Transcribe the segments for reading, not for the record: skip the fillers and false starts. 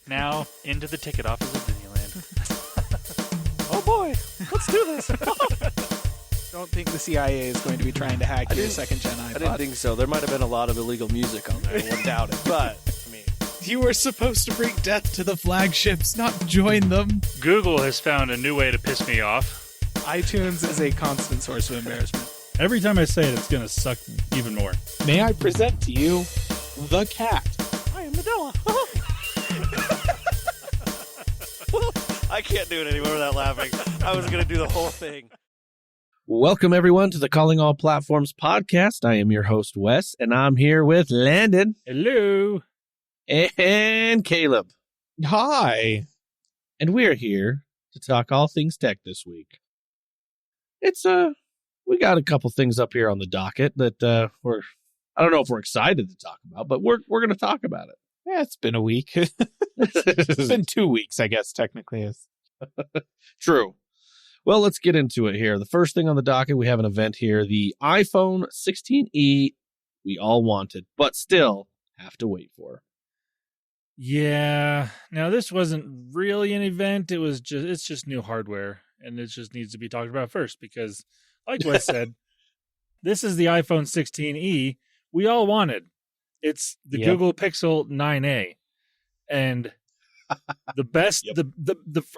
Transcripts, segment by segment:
Now, into the ticket office of Disneyland. Oh boy, let's do this. Don't think the CIA is going to be trying to hack your second-gen iPod. I didn't think so. There might have been a lot of illegal music on there. I wouldn't doubt it. But, I mean... You were supposed to bring death to the flagships, not join them. Google has found a new way to piss me off. iTunes is a constant source of embarrassment. Every time I say it, it's going to suck even more. May I present to you the cat? I am Nadella. I can't do it anymore without laughing. I was going to do the whole thing. Welcome, everyone, to the Calling All Platforms podcast. I am your host, Wes, and I'm here with Landon. Hello. And Caleb. Hi. And we're here to talk all things tech this week. We got a couple things up here on the docket that I don't know if we're excited to talk about, but we're going to talk about it. Yeah, it's been a week. It's been 2 weeks, I guess, technically. True. Well, let's get into it here. The first thing on the docket, we have an event here, the iPhone 16e we all wanted, but still have to wait for. Yeah. Now, this wasn't really an event. It's just new hardware, and it just needs to be talked about first because, like Wes said, this is the iPhone 16e we all wanted. It's the Google Pixel 9a, and the best.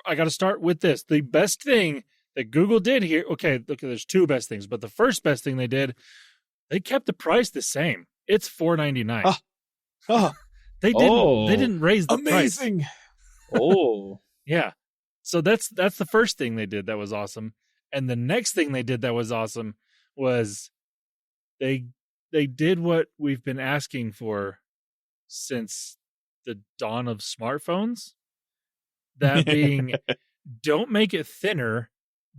I got to start with this. The best thing that Google did here. Okay, there's two best things, but the first best thing they did, they kept the price the same. It's $499. They didn't raise the price. Amazing. Oh. Yeah. So that's the first thing they did that was awesome. And the next thing they did that was awesome was they did what we've been asking for since the dawn of smartphones. That being, don't make it thinner.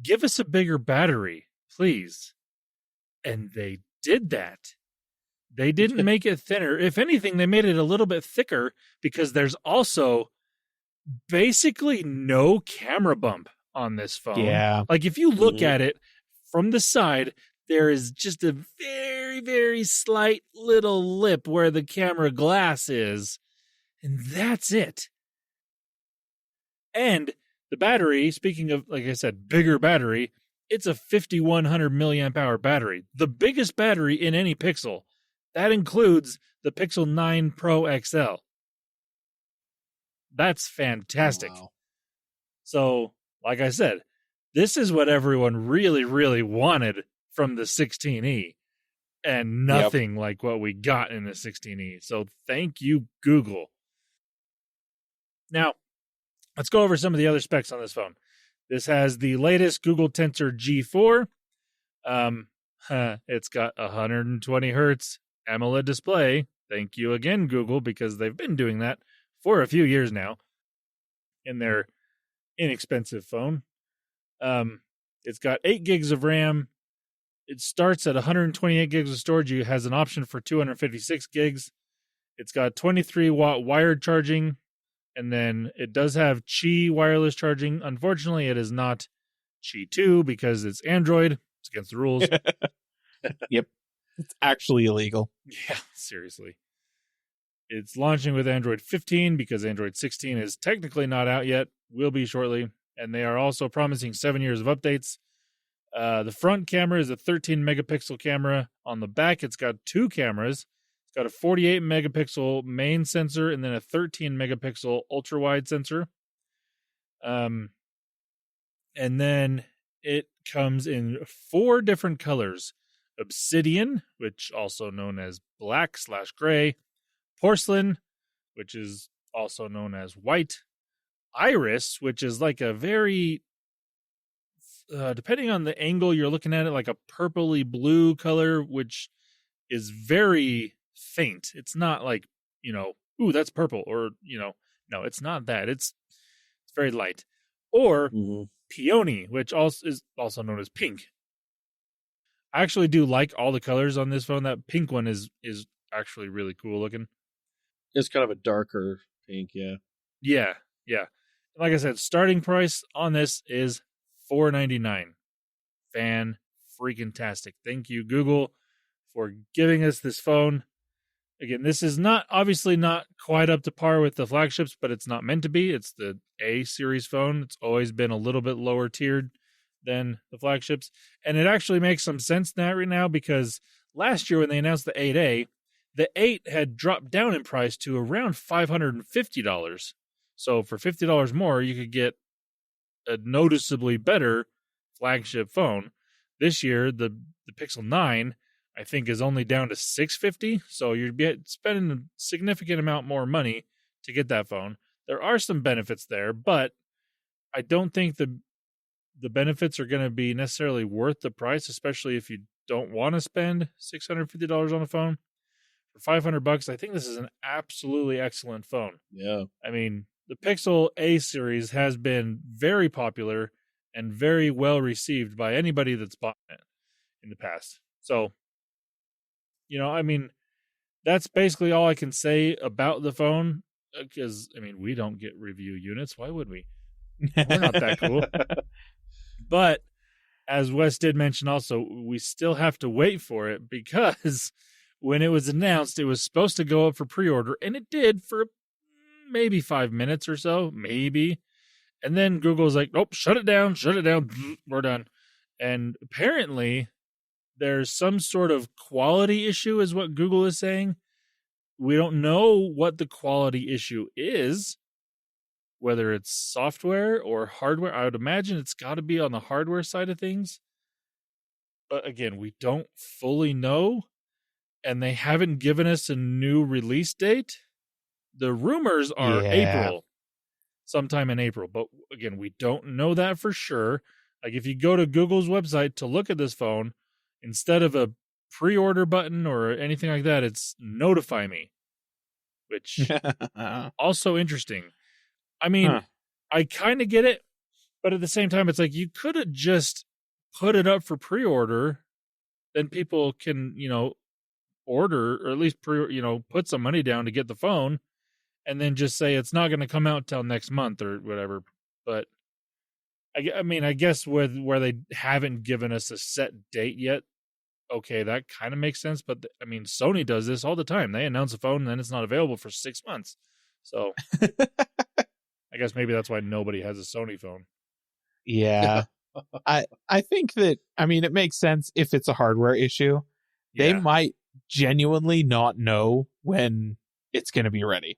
Give us a bigger battery, please. And they did that. They didn't make it thinner. If anything, they made it a little bit thicker because there's also basically no camera bump on this phone. Yeah. Like if you look at it from the side, there is just a very, very slight little lip where the camera glass is. And that's it. And the battery, speaking of, like I said, bigger battery, it's a 5,100 milliamp hour battery. The biggest battery in any Pixel. That includes the Pixel 9 Pro XL. That's fantastic. Wow. So, like I said, this is what everyone really, really wanted from the 16e. And nothing like what we got in the 16e. So, thank you, Google. Now, let's go over some of the other specs on this phone. This has the latest Google Tensor G4. It's got 120 hertz AMOLED display. Thank you again, Google, because they've been doing that for a few years now in their inexpensive phone. It's got 8 gigs of RAM. It starts at 128 gigs of storage. It has an option for 256 gigs. It's got 23-watt wired charging, and then it does have Qi wireless charging. Unfortunately, it is not Qi 2 because it's Android. It's against the rules. Yep. It's actually illegal. Yeah, seriously. It's launching with Android 15 because Android 16 is technically not out yet. Will be shortly. And they are also promising 7 years of updates. The front camera is a 13 megapixel camera. On the back, it's got 2 cameras. It's got a 48 megapixel main sensor and then a 13 megapixel ultra wide sensor. And then it comes in 4 different colors. Obsidian, which also known as black/gray, porcelain, which is also known as white, iris, which is like a very, depending on the angle you're looking at it, like a purpley blue color, which is very faint. It's not like, ooh, that's purple, or, no, it's not that. It's very light. Or peony, which is also known as pink. I actually do like all the colors on this phone. That pink one is actually really cool looking. It's kind of a darker pink, yeah. Yeah. Like I said, starting price on this is $499. Fan freaking tastic. Thank you, Google, for giving us this phone. again, this is not obviously not quite up to par with the flagships, but it's not meant to be. It's the A series phone. It's always been a little bit lower tiered than the flagships. And it actually makes some sense right now because last year when they announced the 8A, the 8 had dropped down in price to around $550. So for $50 more, you could get a noticeably better flagship phone. This year, the Pixel 9, I think, is only down to $650. So you're spending a significant amount more money to get that phone. There are some benefits there, but I don't think the benefits are going to be necessarily worth the price, especially if you don't want to spend $650 on a phone. For $500, I think this is an absolutely excellent phone. Yeah. I mean, the Pixel A series has been very popular and very well received by anybody that's bought it in the past. So, I mean, that's basically all I can say about the phone because, I mean, we don't get review units. Why would we? We're not that cool. But as Wes did mention also, we still have to wait for it because when it was announced, it was supposed to go up for pre-order, and it did for maybe 5 minutes or so, maybe. And then Google's like, nope, shut it down, we're done. And apparently there's some sort of quality issue is what Google is saying. We don't know what the quality issue is, whether it's software or hardware. I would imagine it's got to be on the hardware side of things. But again, we don't fully know, and they haven't given us a new release date. The rumors are April, sometime in April. But again, we don't know that for sure. Like if you go to Google's website to look at this phone, instead of a pre-order button or anything like that, it's notify me, which also interesting. I mean, I kind of get it, but at the same time, it's like you could have just put it up for pre-order, then people can, order or at least put some money down to get the phone, and then just say it's not going to come out till next month or whatever. But I mean, I guess where they haven't given us a set date yet, okay, that kind of makes sense. But I mean, Sony does this all the time. They announce a phone and then it's not available for 6 months. So I guess maybe that's why nobody has a Sony phone. Yeah. I think that, I mean, it makes sense if it's a hardware issue. They might genuinely not know when it's going to be ready.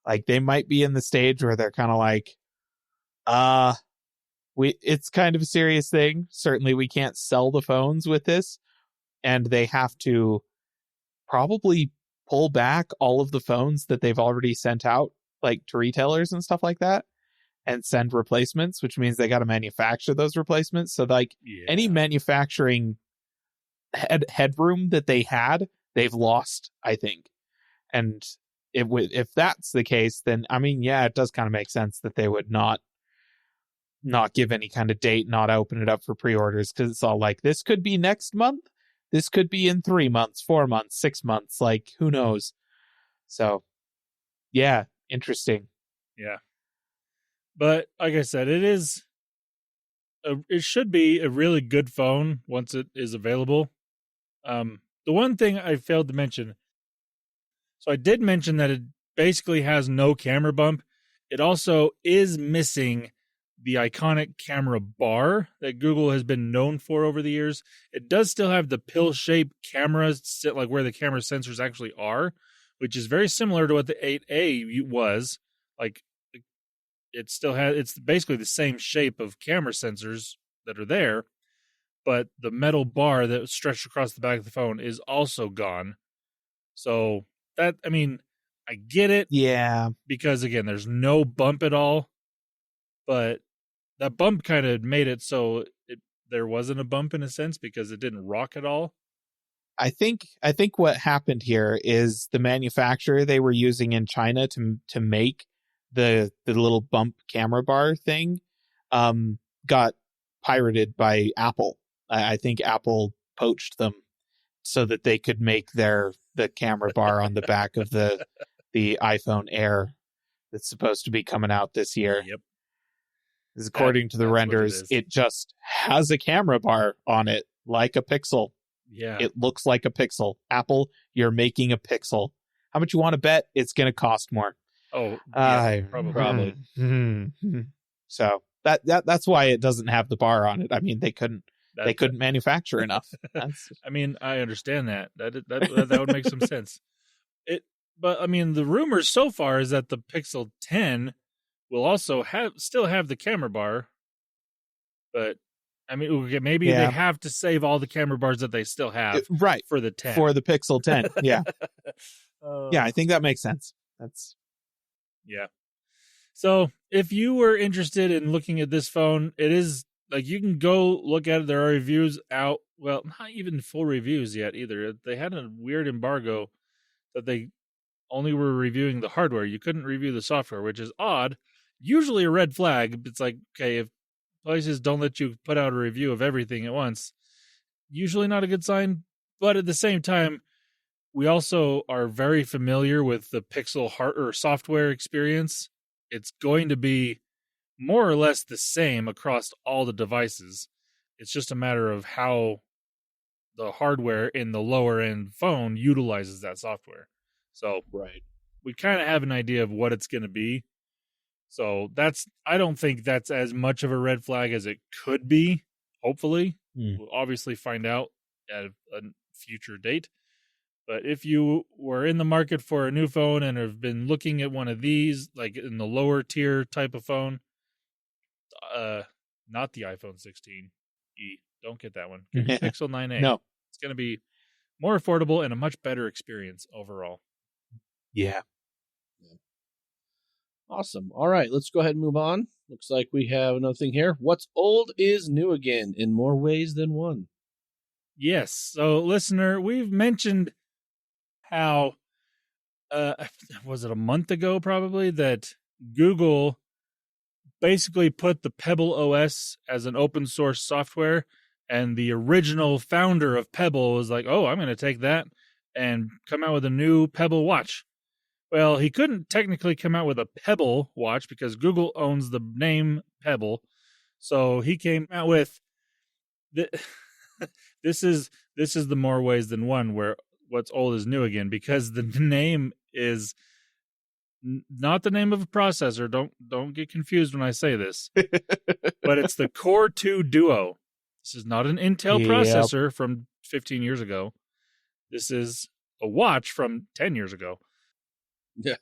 Like they might be in the stage where they're kind of like, it's kind of a serious thing. Certainly we can't sell the phones with this. And they have to probably pull back all of the phones that they've already sent out, like to retailers and stuff like that, and send replacements, which means they got to manufacture those replacements. So like any manufacturing headroom that they had, they've lost, I think. And if that's the case, then I mean, yeah, it does kind of make sense that they would not give any kind of date, not open it up for pre-orders, because it's all like, this could be next month, this could be in 3 months, 4 months, 6 months, like who knows. So yeah, interesting. Yeah, but like I said, it should be a really good phone once it is available. The one thing I failed to mention, so I did mention that it basically has no camera bump. It also is missing the iconic camera bar that Google has been known for over the years. It does still have the pill-shaped cameras sit like where the camera sensors actually are, which is very similar to what the 8A was. Like it still has, it's basically the same shape of camera sensors that are there, but the metal bar that was stretched across the back of the phone is also gone. So that, I mean, I get it. Yeah. Because again, there's no bump at all, but that bump kind of made it so there wasn't a bump in a sense because it didn't rock at all. I think what happened here is the manufacturer they were using in China to make the little bump camera bar thing got pirated by Apple. I think Apple poached them so that they could make the camera bar on the back of the iPhone Air that's supposed to be coming out this year. Yep. According to the renders, it just has a camera bar on it, like a Pixel. Yeah. It looks like a Pixel. Apple, you're making a Pixel. How much you want to bet it's going to cost more? Oh, yeah, probably. So that's why it doesn't have the bar on it. I mean, they couldn't manufacture enough. I mean, I understand that. That would make some sense. But I mean, the rumors so far is that the Pixel 10 will also still have the camera bar. But I mean, maybe they have to save all the camera bars that they still have, right, for the 10, for the Pixel 10. Yeah, yeah, I think that makes sense. Yeah. So if you were interested in looking at this phone, it is like you can go look at it. There are reviews out. Well, not even full reviews yet either. They had a weird embargo that they only were reviewing the hardware. You couldn't review the software, which is odd. Usually a red flag. It's like, okay, if places don't let you put out a review of everything at once, usually not a good sign. But at the same time, we also are very familiar with the Pixel hardware software experience. It's going to be more or less the same across all the devices. It's just a matter of how the hardware in the lower end phone utilizes that software. So we kind of have an idea of what it's going to be. So I don't think that's as much of a red flag as it could be. Hopefully, we'll obviously find out at a future date. But if you were in the market for a new phone and have been looking at one of these, like in the lower tier type of phone, not the iPhone 16e, don't get that one. Get the Pixel 9a. No, it's going to be more affordable and a much better experience overall. Yeah. Awesome. All right, let's go ahead and move on. Looks like we have another thing here. What's old is new again in more ways than one. Yes. So, listener, we've mentioned how, was it a month ago probably, that Google basically put the Pebble OS as an open source software, and the original founder of Pebble was like, oh, I'm going to take that and come out with a new Pebble watch. Well, he couldn't technically come out with a Pebble watch because Google owns the name Pebble. So he came out with this is the more ways than one, where what's old is new again, because the name is not the name of a processor. Don't get confused when I say this, but it's the Core 2 Duo. This is not an Intel processor from 15 years ago. This is a watch from 10 years ago. Yeah.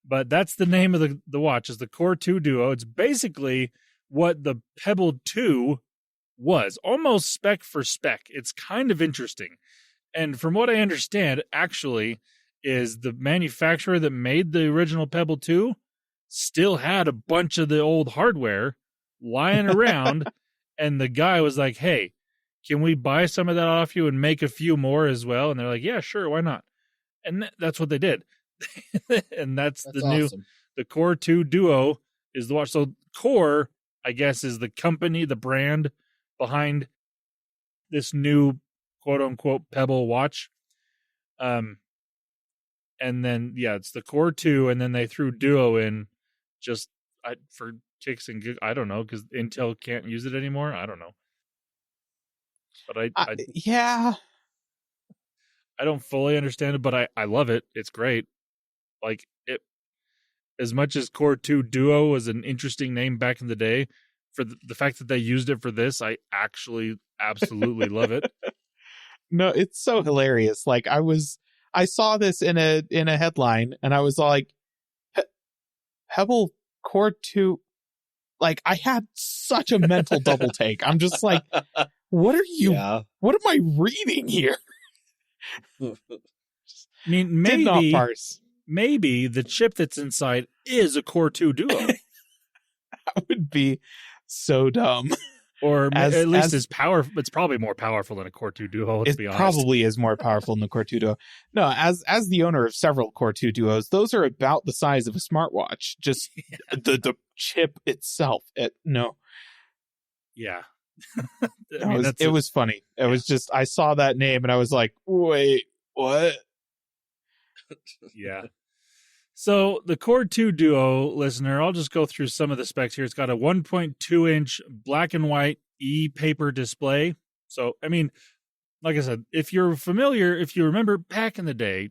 But that's the name of the watch, is the Core 2 Duo. It's basically what the Pebble 2 was, almost spec for spec. It's kind of interesting. And from what I understand, actually, is the manufacturer that made the original Pebble 2 still had a bunch of the old hardware lying around. And the guy was like, hey, can we buy some of that off you and make a few more as well? And they're like, yeah, sure, why not? And that's what they did. And that's the awesome. The Core 2 Duo is the watch. So Core, I guess, is the company, the brand behind this new quote unquote Pebble watch. And then, it's the Core 2, and then they threw Duo in just for kicks and giggles. I don't know, because Intel can't use it anymore. I don't know. But I don't fully understand it, but I love it. It's great. Like, it, as much as Core 2 Duo was an interesting name back in the day, for the fact that they used it for this, I actually absolutely love it. No, it's so hilarious. Like, I saw this in a headline, and I was like, Pebble Core 2. Like, I had such a mental double take. I'm just like, what am I reading here? I mean, Did not parse. Maybe the chip that's inside is a Core 2 Duo. That would be so dumb. Or at least it's probably more powerful than a Core 2 Duo, let's be honest. It probably is more powerful than the Core 2 Duo. No, as the owner of several Core 2 Duos, those are about the size of a smartwatch. Just the chip itself. No. Yeah. It was funny. It was just, I saw that name and I was like, wait, what? Yeah. So the Core 2 Duo, listener, I'll just go through some of the specs here. It's got a 1.2-inch black and white e-paper display. So, I mean, like I said, if you're familiar, if you remember back in the day,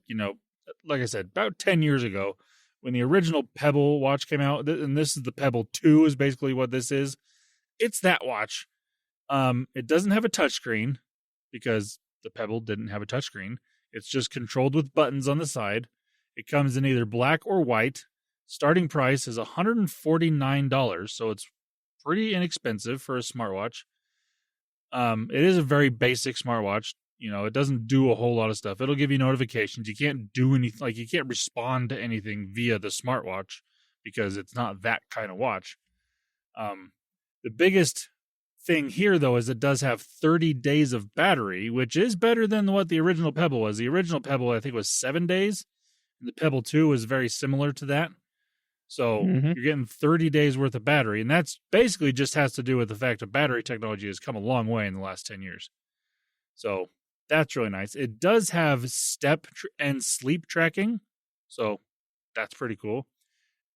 like I said, about 10 years ago, when the original Pebble watch came out, and this is the Pebble 2 is basically what this is. It's that watch. It doesn't have a touchscreen because the Pebble didn't have a touchscreen. It's just controlled with buttons on the side. It comes in either black or white. Starting price is $149, so it's pretty inexpensive for a smartwatch. It is a very basic smartwatch. It doesn't do a whole lot of stuff. It'll give you notifications. You can't do anything, like you can't respond to anything via the smartwatch because it's not that kind of watch. The biggest thing here, though, is it does have 30 days of battery, which is better than what the original Pebble was. The original Pebble, I think, was 7 days. And the Pebble 2 was very similar to that. So you're getting 30 days worth of battery. And that's basically just has to do with the fact that battery technology has come a long way in the last 10 years. So that's really nice. It does have step and sleep tracking. So that's pretty cool.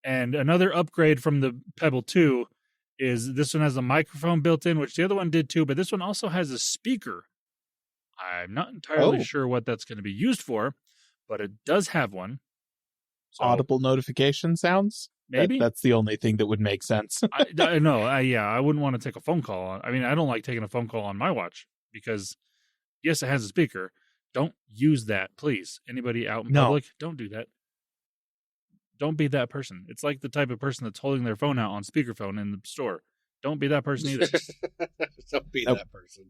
And another upgrade from the Pebble 2 is this one has a microphone built in, which the other one did too, but this one also has a speaker. I'm not entirely sure what that's going to be used for, but it does have one. So, audible notification sounds? Maybe. That's the only thing that would make sense. I know. I wouldn't want to take a phone call. I mean, I don't like taking a phone call on my watch because, yes, it has a speaker. Don't use that, please. Anybody out in public, don't do that. Don't be that person. It's like the type of person that's holding their phone out on speakerphone in the store. Don't be that person either. Don't be that person.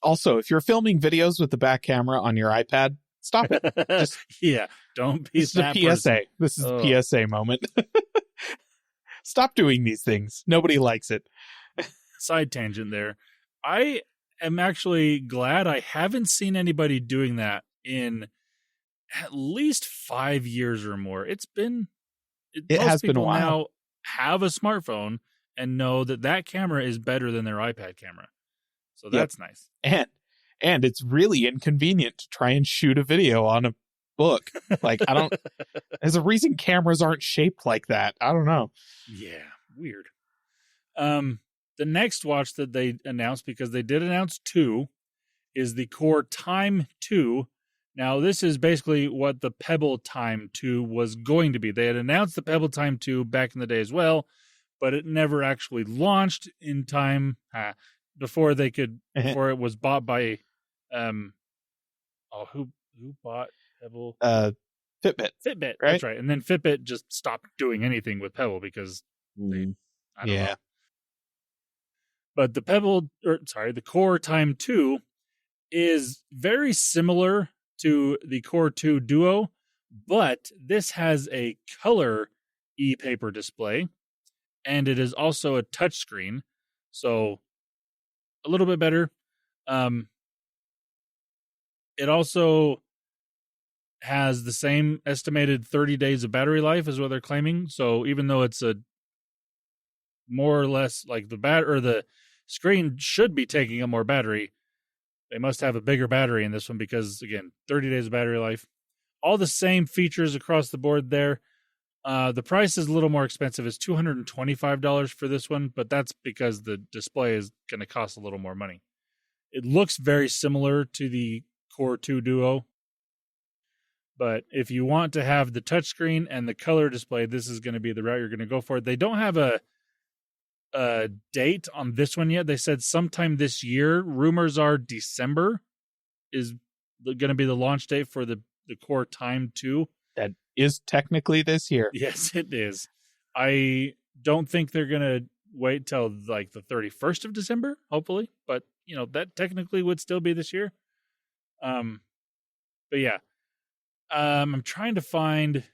Also, if you're filming videos with the back camera on your iPad, stop it. Just, don't be that person. This is a PSA. person. This is a PSA moment. Stop doing these things. Nobody likes it. Side tangent there. I am actually glad I haven't seen anybody doing that in at least 5 years or more. It has been a while. Now have a smartphone and know that camera is better than their iPad camera. So that's nice. And it's really inconvenient to try and shoot a video on a book. Like, there's a reason cameras aren't shaped like that. I don't know. Yeah, weird. The next watch that they announced, because they did announce 2, is the Core Time 2. Now, this is basically what the Pebble Time 2 was going to be. They had announced the Pebble Time 2 back in the day as well, but it never actually launched in time before it was bought by, who bought Pebble? Fitbit. Fitbit, right? That's right. And then Fitbit just stopped doing anything with Pebble because I don't know. But the Core Time 2 is very similar to the Core 2 Duo, but this has a color e-paper display, and it is also a touchscreen, so a little bit better. It also has the same estimated 30 days of battery life as what they're claiming, so even though it's a more or less like the screen should be taking up more battery, they must have a bigger battery in this one because, again, 30 days of battery life. All the same features across the board there. The price is a little more expensive. It's $225 for this one, but that's because the display is going to cost a little more money. It looks very similar to the Core 2 Duo, but if you want to have the touchscreen and the color display, this is going to be the route you're going to go for. They don't have a date on this one yet. They said sometime this year. Rumors are December is going to be the launch date for the Core Time 2. That is technically this year. Yes, it is. I don't think they're going to wait till like the 31st of December, hopefully, but that technically would still be this year. But yeah, I'm trying to find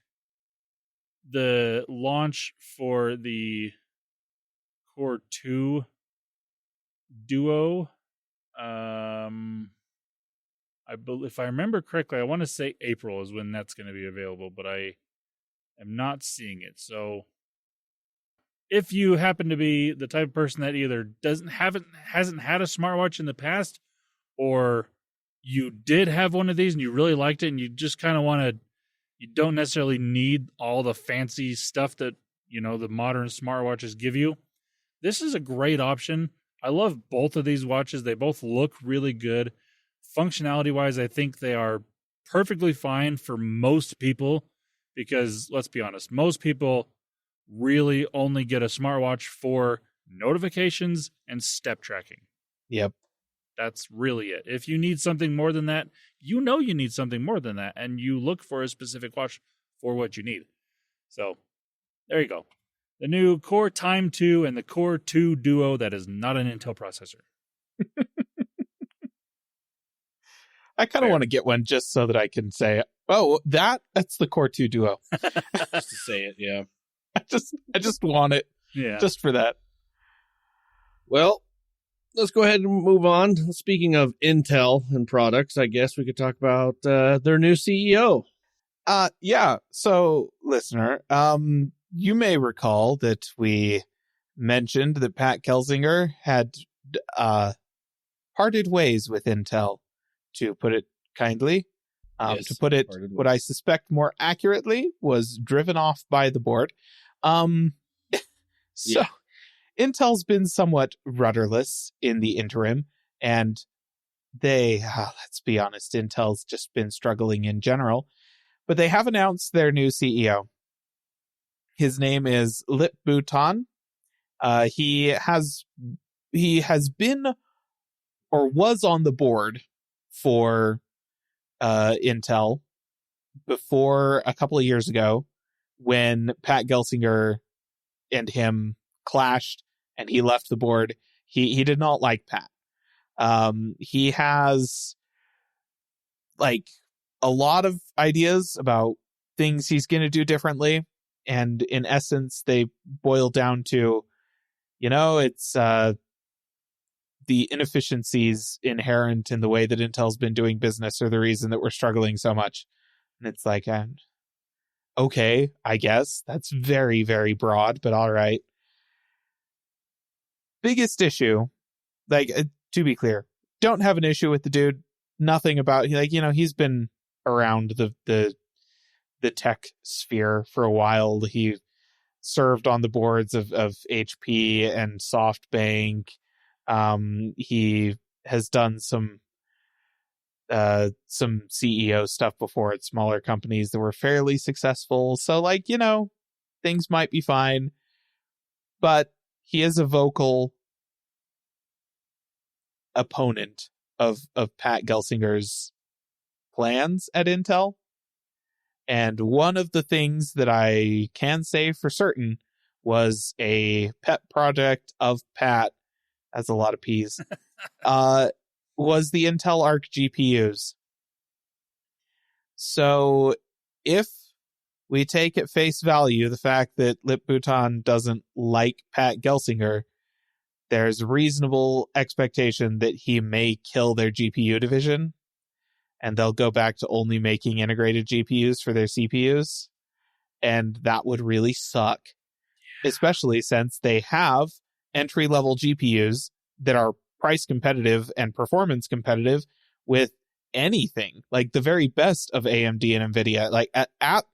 the launch for the Core 2 Duo. If I remember correctly, I want to say April is when that's going to be available, but I am not seeing it. So if you happen to be the type of person that either hasn't had a smartwatch in the past, or you did have one of these and you really liked it and you just kind of you don't necessarily need all the fancy stuff that, the modern smartwatches give you, this is a great option. I love both of these watches. They both look really good. Functionality-wise, I think they are perfectly fine for most people because, let's be honest, most people really only get a smartwatch for notifications and step tracking. Yep. That's really it. If you need something more than that, you know you need something more than that, and you look for a specific watch for what you need. So, there you go. The new Core Time 2 and the Core 2 Duo that is not an Intel processor. I kind of want to get one just so that I can say, oh, that's the Core 2 Duo. Just to say it, yeah. I just want it Yeah. just for that. Well, let's go ahead and move on. Speaking of Intel and products, I guess we could talk about their new CEO. Yeah. So, listener, you may recall that we mentioned that Pat Gelsinger had parted ways with Intel, to put it kindly. Yes, to put it parted what I suspect more accurately was driven off by the board. So Yeah. Intel's been somewhat rudderless in the interim, and let's be honest, Intel's just been struggling in general. But they have announced their new CEO. His name is Lip Bhutan. He has been or was on the board for Intel before a couple of years ago when Pat Gelsinger and him clashed and he left the board. He did not like Pat. He has like a lot of ideas about things he's going to do differently. And in essence, they boil down to, it's the inefficiencies inherent in the way that Intel's been doing business are the reason that we're struggling so much. And it's like, okay, I guess that's very, very broad, but all right. Biggest issue, to be clear, don't have an issue with the dude. Nothing about, he's been around the tech sphere for a while. He served on the boards of HP and SoftBank. He has done some CEO stuff before at smaller companies that were fairly successful. So things might be fine, but he is a vocal opponent of Pat Gelsinger's plans at Intel. And one of the things that I can say for certain was a pet project of Pat, that's a lot of P's, was the Intel Arc GPUs. So if we take at face value the fact that Lip Bhutan doesn't like Pat Gelsinger, there's reasonable expectation that he may kill their GPU division, and they'll go back to only making integrated GPUs for their CPUs. And that would really suck, especially since they have entry-level GPUs that are price competitive and performance competitive with anything, like the very best of AMD and Nvidia, like at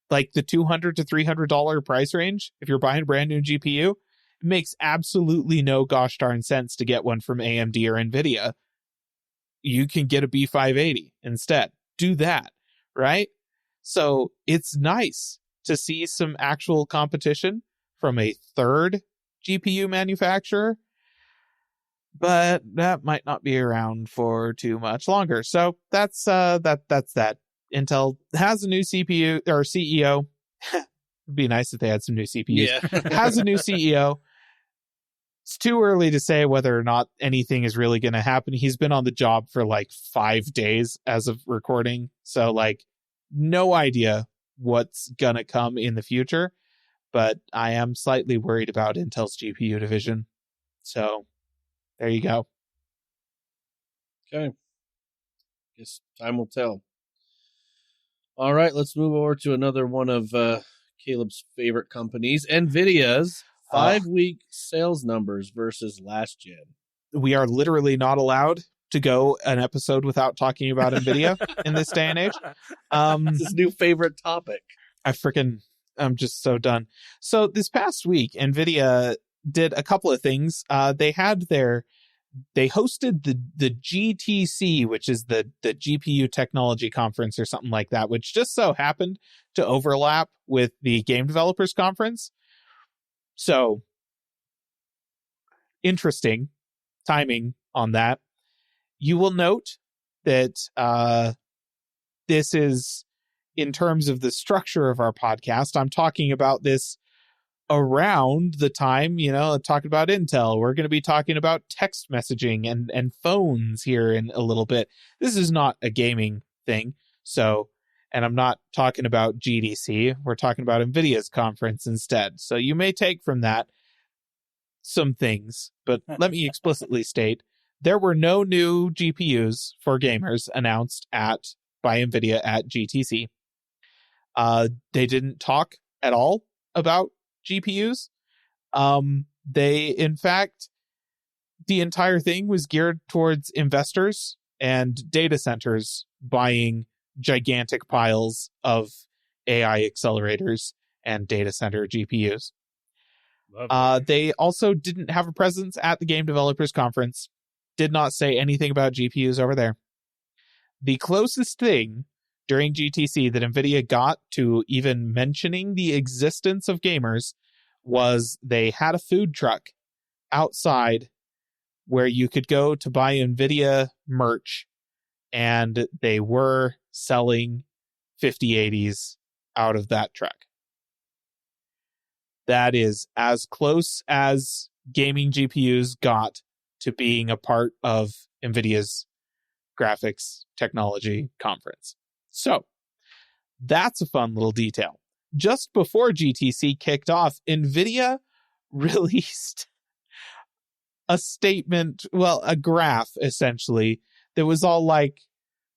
like the $200 to $300 price range. If you're buying a brand new GPU, it makes absolutely no gosh darn sense to get one from AMD or Nvidia. You can get a B580 instead. Do that, right? So it's nice to see some actual competition from a third GPU manufacturer, but that might not be around for too much longer. So that's that. Intel has a new CPU or CEO. It'd be nice if they had some new CPUs. Yeah. Has a new CEO. It's too early to say whether or not anything is really going to happen. He's been on the job for 5 days as of recording. So no idea what's going to come in the future. But I am slightly worried about Intel's GPU division. So there you go. Okay. Guess time will tell. All right, let's move over to another one of Caleb's favorite companies, Nvidia's 5-week sales numbers versus last gen. We are literally not allowed to go an episode without talking about Nvidia in this day and age. It's his new favorite topic. I'm just so done. So this past week, Nvidia did a couple of things. They hosted the GTC, which is the GPU technology conference or something like that, which just so happened to overlap with the game developers conference. So interesting timing on that. You will note that this is, in terms of the structure of our podcast, I'm talking about this around the time, talking about Intel. We're going to be talking about text messaging and phones here in a little bit. This is not a gaming thing. So, and I'm not talking about GDC. We're talking about Nvidia's conference instead. So you may take from that some things, but let me explicitly state there were no new GPUs for gamers announced by Nvidia at GTC. They didn't talk at all about GPUs. In fact, the entire thing was geared towards investors and data centers buying gigantic piles of AI accelerators and data center GPUs. They also didn't have a presence at the Game Developers Conference, did not say anything about GPUs over there. The closest thing during GTC that Nvidia got to even mentioning the existence of gamers was they had a food truck outside where you could go to buy Nvidia merch, and they were selling 5080s out of that truck. That is as close as gaming GPUs got to being a part of Nvidia's graphics technology conference. So that's a fun little detail. Just before GTC kicked off, Nvidia released a statement, a graph essentially, that was all like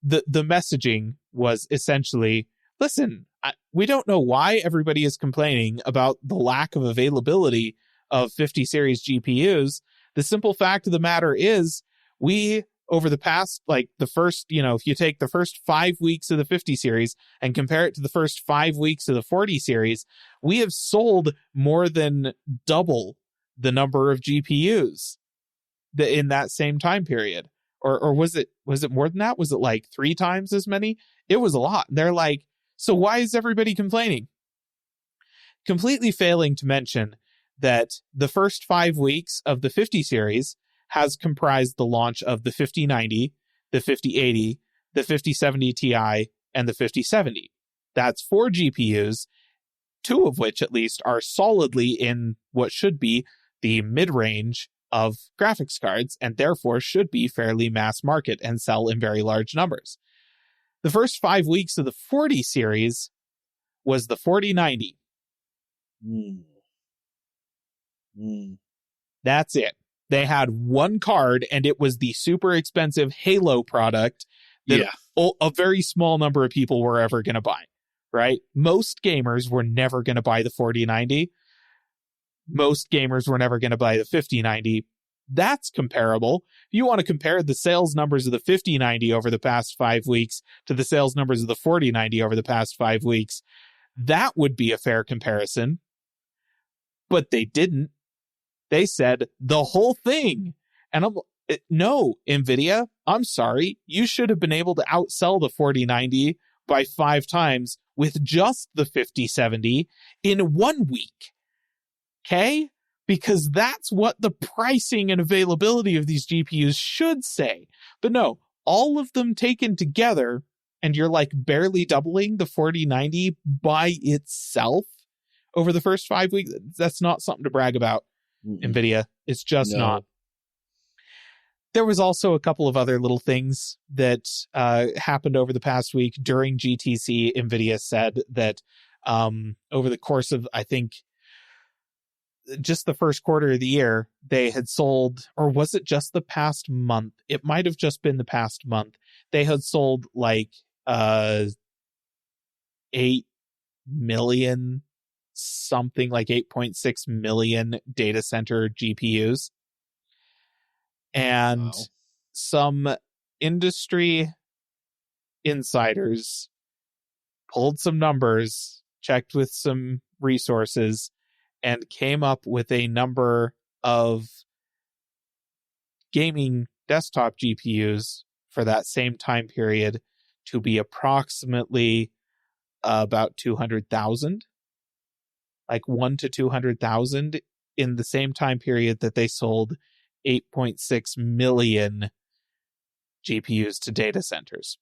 the messaging was essentially, listen, we don't know why everybody is complaining about the lack of availability of 50 series GPUs. The simple fact of the matter is we, over the past, the first, if you take the first 5 weeks of the 50 series and compare it to the first 5 weeks of the 40 series, we have sold more than double the number of GPUs in that same time period. Or was it more than that? Was it like 3 times as many? It was a lot. They're like, so why is everybody complaining? Completely failing to mention that the first 5 weeks of the 50 series has comprised the launch of the 5090, the 5080, the 5070 Ti, and the 5070. That's 4 GPUs, 2 of which at least are solidly in what should be the mid-range of graphics cards, and therefore should be fairly mass market and sell in very large numbers. The first 5 weeks of the 40 series was the 4090. That's it. They had one card, and it was the super expensive Halo product that a very small number of people were ever going to buy, right? Most gamers were never going to buy the 4090. Most gamers were never going to buy the 5090. That's comparable. If you want to compare the sales numbers of the 5090 over the past 5 weeks to the sales numbers of the 4090 over the past 5 weeks, that would be a fair comparison. But they didn't. They said the whole thing. And no, Nvidia, I'm sorry. You should have been able to outsell the 4090 by 5 times with just the 5070 in 1 week. Okay? Because that's what the pricing and availability of these GPUs should say. But no, all of them taken together, and you're like barely doubling the 4090 by itself over the first 5 weeks. That's not something to brag about, Nvidia. It's just not. There was also a couple of other little things that happened over the past week. During GTC, Nvidia said that over the course of, I think, just the first quarter of the year, they had sold, or was it just the past month? It might have just been the past month. They had sold like 8 million, something like 8.6 million data center GPUs. And some industry insiders pulled some numbers, checked with some resources, and came up with a number of gaming desktop GPUs for that same time period to be approximately about 200,000, like 1 to 200,000 in the same time period that they sold 8.6 million GPUs to data centers.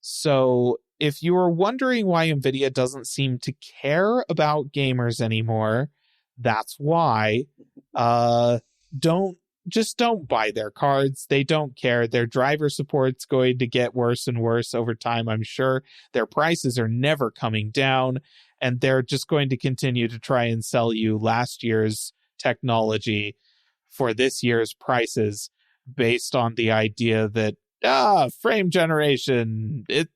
So if you are wondering why Nvidia doesn't seem to care about gamers anymore, that's why. Don't buy their cards. They don't care. Their driver support's going to get worse and worse over time, I'm sure. Their prices are never coming down, and they're just going to continue to try and sell you last year's technology for this year's prices based on the idea that, frame generation, it's,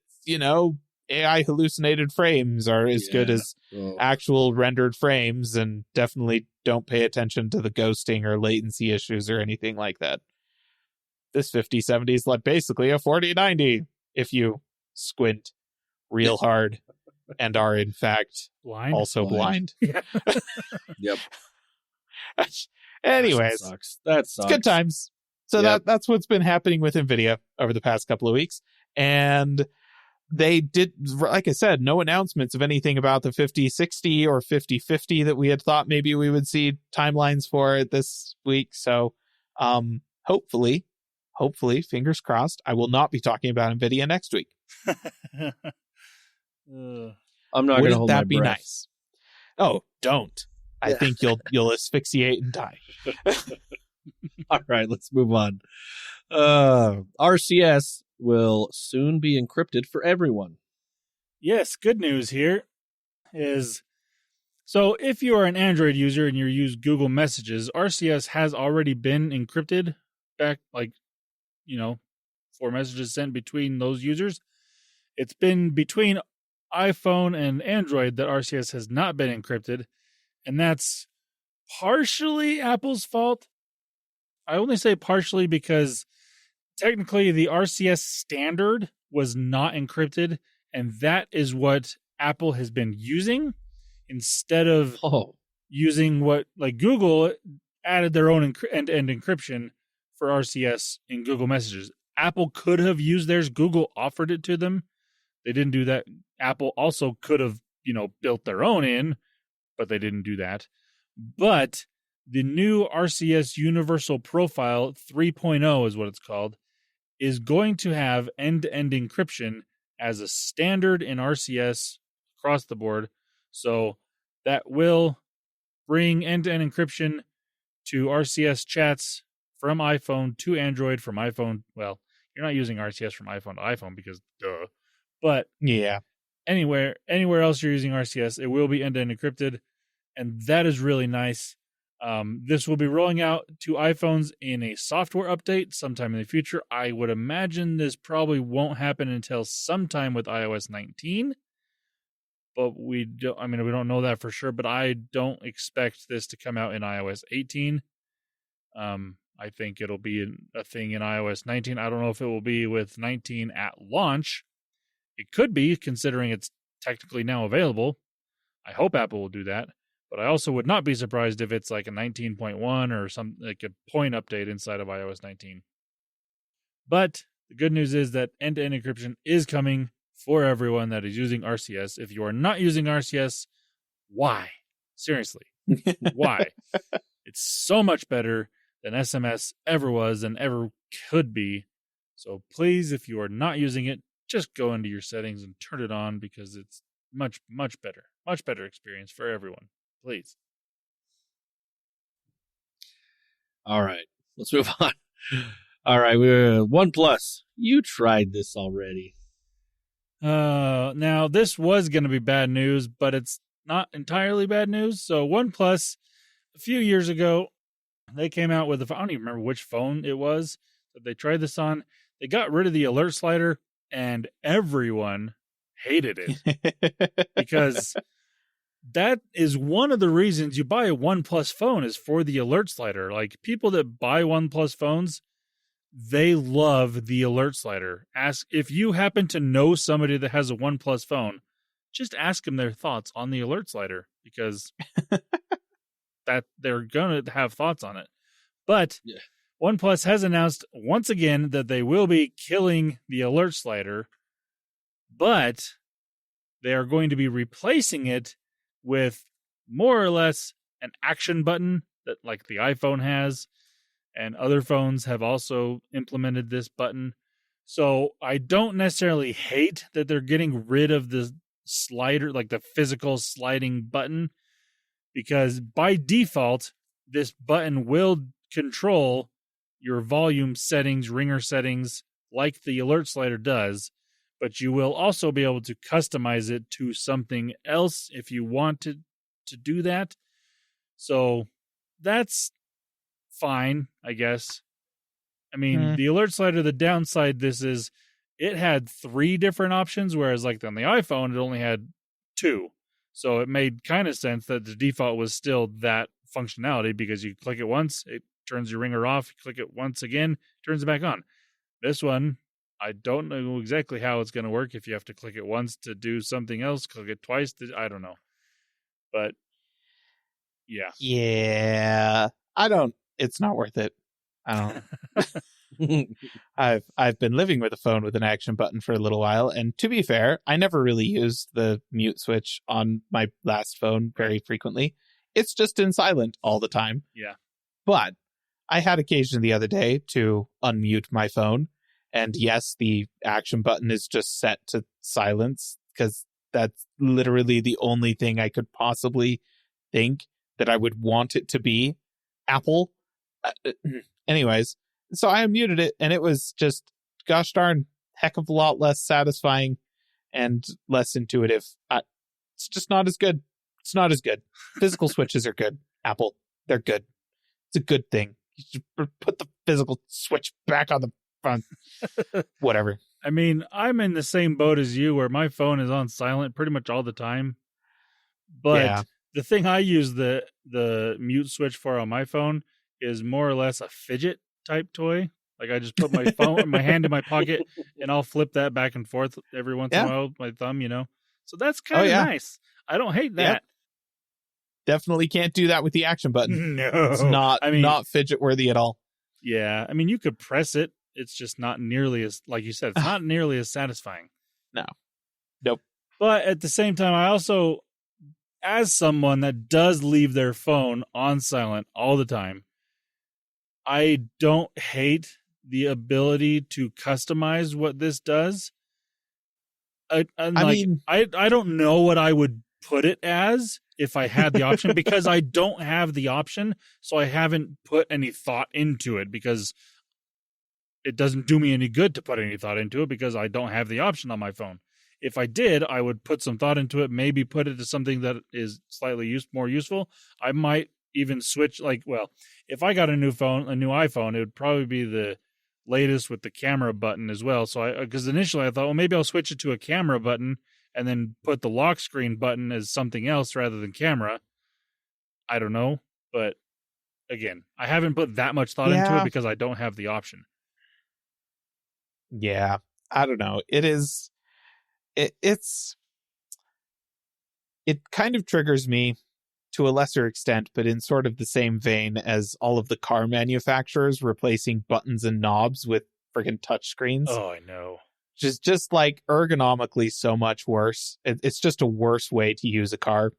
AI hallucinated frames are as good as actual rendered frames, and definitely don't pay attention to the ghosting or latency issues or anything like that. This 5070 is like basically a 4090 if you squint real hard and are in fact also blind. Yeah. Yep. Anyways, that sucks. It's good times. So that's what's been happening with Nvidia over the past couple of weeks. And they did, like I said, no announcements of anything about the 5060 or 5050 that we had thought maybe we would see timelines for this week. So hopefully, fingers crossed, I will not be talking about Nvidia next week. I'm not going to hold my breath. Wouldn't that be nice? Oh, don't. I think you'll asphyxiate and die. All right, let's move on. RCS will soon be encrypted for everyone. Yes, good news here is, so if you are an Android user and you use Google Messages, RCS has already been encrypted back, for messages sent between those users. It's been between iPhone and Android that RCS has not been encrypted, and that's partially Apple's fault. I only say partially because technically the RCS standard was not encrypted, and that is what Apple has been using instead of using what, like, Google added their own end-to-end encryption for RCS in Google Messages. Apple could have used theirs. Google offered it to them. They didn't do that. Apple also could have, built their own in, but they didn't do that. But the new RCS Universal Profile 3.0 is what it's called, is going to have end-to-end encryption as a standard in RCS across the board. So that will bring end-to-end encryption to RCS chats from iPhone to Android, from iPhone. Well, you're not using RCS from iPhone to iPhone because duh. But yeah, anywhere else you're using RCS, it will be end-to-end encrypted, and that is really nice. This will be rolling out to iPhones in a software update sometime in the future. I would imagine this probably won't happen until sometime with iOS 19, but we don't know that for sure, but I don't expect this to come out in iOS 18. I think it'll be a thing in iOS 19. I don't know if it will be with 19 at launch. It could be, considering it's technically now available. I hope Apple will do that. But I also would not be surprised if it's like a 19.1 or some like a point update inside of iOS 19. But the good news is that end-to-end encryption is coming for everyone that is using RCS. If you are not using RCS, why? Seriously, why? It's so much better than SMS ever was and ever could be. So please, if you are not using it, just go into your settings and turn it on, because it's much, much better. Much better experience for everyone. Please. All right, let's move on. All right, we're OnePlus. You tried this already. Now, this was going to be bad news, but it's not entirely bad news. So OnePlus, a few years ago, they came out with I don't even remember which phone it was that they tried this on. They got rid of the alert slider, and everyone hated it because that is one of the reasons you buy a OnePlus phone, is for the alert slider. Like, people that buy OnePlus phones, they love the alert slider. Ask if you happen to know somebody that has a OnePlus phone, just ask them their thoughts on the alert slider, because that they're going to have thoughts on it. But Yeah. OnePlus has announced once again that they will be killing the alert slider, but they are going to be replacing it with more or less an action button that like the iPhone has, and other phones have also implemented this button. So I don't necessarily hate that they're getting rid of the slider, like the physical sliding button, because by default, this button will control your volume settings, ringer settings, like the alert slider does, but you will also be able to customize it to something else if you want to do that. So that's fine, I guess. I mean, the alert slider, the downside this is it had 3 different options, whereas like on the iPhone, it only had 2. So it made kind of sense that the default was still that functionality, because you click it once, it turns your ringer off. You click it once again, turns it back on. This one, I don't know exactly how it's going to work. If you have to click it once to do something else, click it twice, I don't know. But yeah. Yeah. It's not worth it. I don't. I've been living with a phone with an action button for a little while, and to be fair, I never really used the mute switch on my last phone very frequently. It's just in silent all the time. Yeah. But I had occasion the other day to unmute my phone, and yes, the action button is just set to silence, because that's literally the only thing I could possibly think that I would want it to be. Apple. Anyways, so I unmuted it, and it was just, gosh darn, heck of a lot less satisfying and less intuitive. It's just not as good. It's not as good. Physical switches are good. Apple, they're good. It's a good thing. You should put the physical switch back on the front. Whatever. I mean, I'm in the same boat as you, where my phone is on silent pretty much all the time. But Yeah. the thing I use the mute switch for on my phone is more or less a fidget type toy. Like I just put my phone, my hand in my pocket, and I'll flip that back and forth every once in a while with my thumb, So that's kind of nice. I don't hate that. Yep. Definitely can't do that with the action button. No. It's not fidget worthy at all. Yeah. I mean, you could press it. It's just not nearly as, like you said, it's not nearly as satisfying. No. Nope. But at the same time, I also, as someone that does leave their phone on silent all the time, I don't hate the ability to customize what this does. I don't know what I would put it as if I had the option, because I don't have the option, so I haven't put any thought into it, because it doesn't do me any good to put any thought into it, because I don't have the option on my phone. If I did, I would put some thought into it, maybe put it to something that is slightly more useful. I might even switch, if I got a new iPhone, it would probably be the latest with the camera button as well. So because initially I thought, well, maybe I'll switch it to a camera button and then put the lock screen button as something else rather than camera. I don't know. But again, I haven't put that much thought into it because I don't have the option. Yeah. I don't know. It kind of triggers me to a lesser extent, but in sort of the same vein as all of the car manufacturers replacing buttons and knobs with friggin' touch screens. Oh, I know. Just like ergonomically so much worse. It's just a worse way to use a car.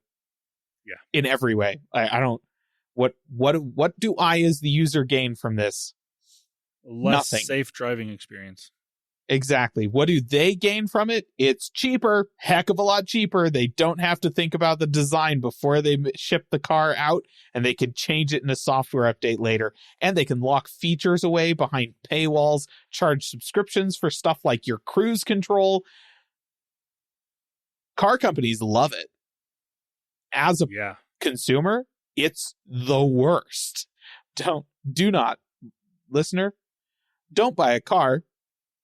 Yeah. In every way. I don't. What do I as the user gain from this? Less Nothing. safe driving experience. Exactly. What do they gain from it? It's cheaper, heck of a lot cheaper. They don't have to think about the design before they ship the car out, and they can change it in a software update later. And they can lock features away behind paywalls, charge subscriptions for stuff like your cruise control. Car companies love it. As a consumer, it's the worst. Do not, listener, don't buy a car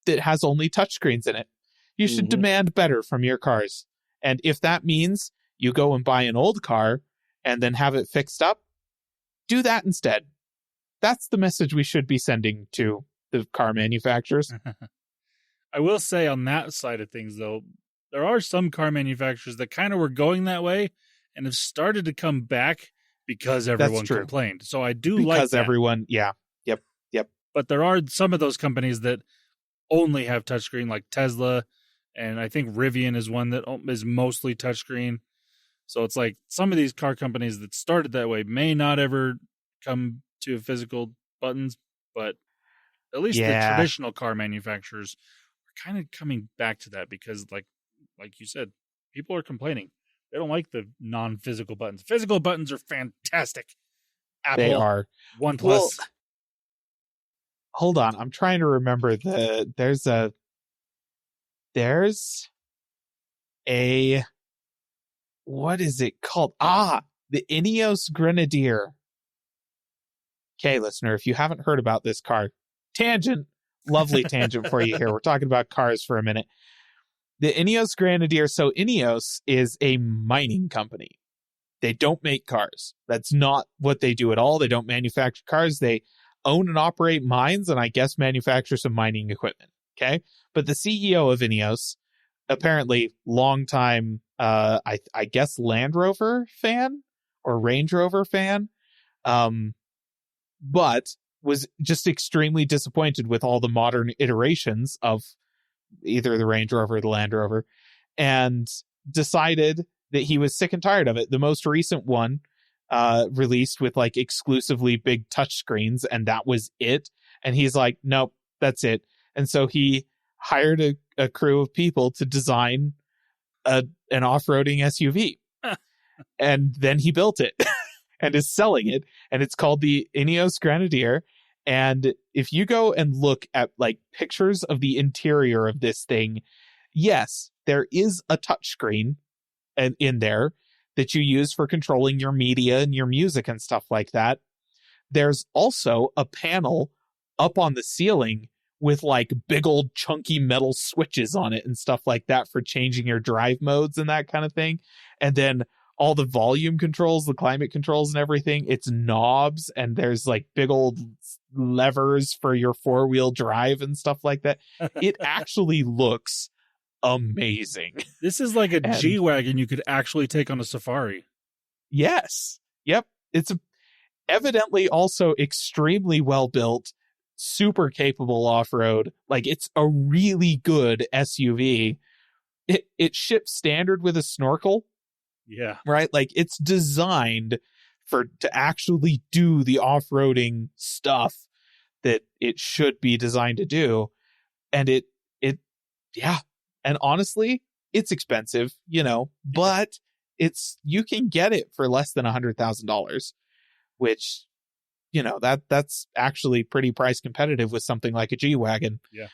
that has only touchscreens in it. You should demand better from your cars. And if that means you go and buy an old car and then have it fixed up, do that instead. That's the message we should be sending to the car manufacturers. I will say on that side of things, though, there are some car manufacturers that kind of were going that way and have started to come back because everyone true. complained. So I do like Because that. everyone, yeah. But there are some of those companies that only have touchscreen, like Tesla, and I think Rivian is one that is mostly touchscreen. So it's like some of these car companies that started that way may not ever come to physical buttons, but at least the traditional car manufacturers are kind of coming back to that because, like you said, people are complaining. They don't like the non-physical buttons. Physical buttons are fantastic. Apple, They are. OnePlus. Well, hold on. I'm trying to remember there's a what is it called? The Ineos Grenadier. Okay, listener, if you haven't heard about this car, lovely tangent for you here. We're talking about cars for a minute. The Ineos Grenadier. So Ineos is a mining company. They don't make cars. That's not what they do at all. They don't manufacture cars. They own and operate mines and I guess manufacture some mining equipment. Okay. But the CEO of Ineos, apparently longtime, I guess Land Rover fan or Range Rover fan, but was just extremely disappointed with all the modern iterations of either the Range Rover or the Land Rover and decided that he was sick and tired of it. The most recent one released with like exclusively big touchscreens, and that was it. And he's like, nope, that's it. And so he hired a crew of people to design an off-roading SUV. And then he built it and is selling it. And it's called the Ineos Grenadier. And if you go and look at like pictures of the interior of this thing, yes, there is a touchscreen in there that you use for controlling your media and your music and stuff like that. There's also a panel up on the ceiling with like big old chunky metal switches on it and stuff like that for changing your drive modes and that kind of thing. And then all the volume controls, the climate controls and everything, it's knobs and there's like big old levers for your 4-wheel drive and stuff like that. It actually looks amazing. This is like a G-Wagon you could actually take on a safari. Yes. Yep. It's evidently also extremely well built, super capable off-road. Like it's a really good SUV. It ships standard with a snorkel. Yeah. Right? Like it's designed to actually do the off-roading stuff that it should be designed to do. And yeah. And honestly, it's expensive, but you can get it for less than $100,000, which, that's actually pretty price competitive with something like a G-Wagon. Yeah.